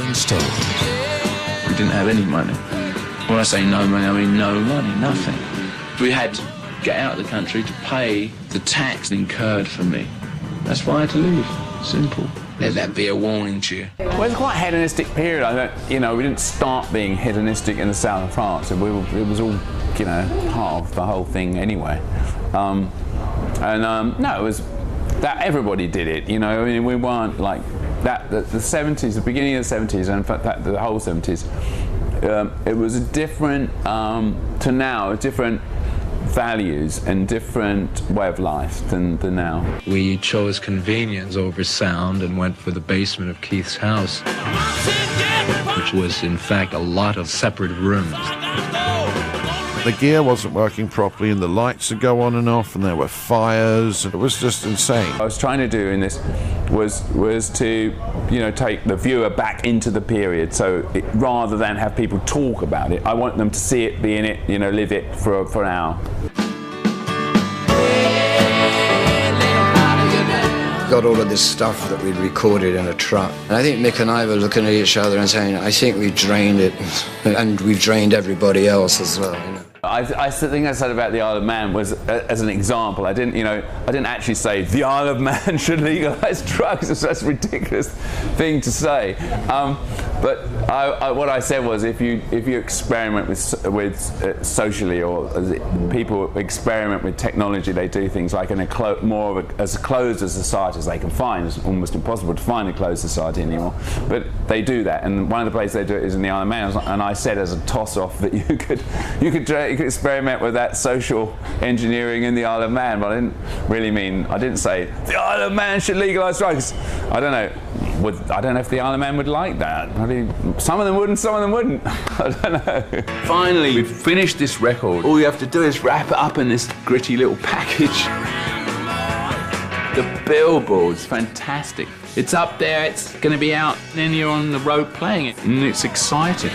Rolling Stones. We didn't have any money. When I say no money, I mean no money, nothing. We had to get out of the country to pay the tax incurred for me. That's why I had to leave. Simple. Let that be a warning to you. Well, it's quite a hedonistic period. We didn't start being hedonistic in the south of France. It was all, part of the whole thing anyway. No, it was that everybody did it. We weren't like that. The 70s, the beginning of the 70s, and in fact the whole 70s, it was a different to now, a different values and different way of life than now. We chose convenience over sound and went for the basement of Keith's house, which was in fact a lot of separate rooms. The gear wasn't working properly and the lights would go on and off and there were fires. It was just insane. What I was trying to do in this was to take the viewer back into the period, so rather than have people talk about it, I want them to see it, be in it, live it for an hour. Got all of this stuff that we'd recorded in a truck. And I think Mick and I were looking at each other and saying, I think we've drained it, and we've drained everybody else as well. I think I said about the Isle of Man was as an example. I didn't actually say the Isle of Man should legalise drugs. That's a ridiculous thing to say. But what I said was, if you experiment with socially, or people experiment with technology, they do things like as closed a society as they can find. It's almost impossible to find a closed society anymore. But they do that, and one of the places they do it is in the Isle of Man. And I said as a toss-off that you could experiment with that social engineering in the Isle of Man, but I didn't say the Isle of Man should legalise drugs. I don't know if the Isle of Man would like that. Some of them would and some of them wouldn't. I don't know. Finally, we've finished this record. All you have to do is wrap it up in this gritty little package. The billboard's fantastic. It's up there, it's going to be out, and then you're on the road playing it, and it's exciting.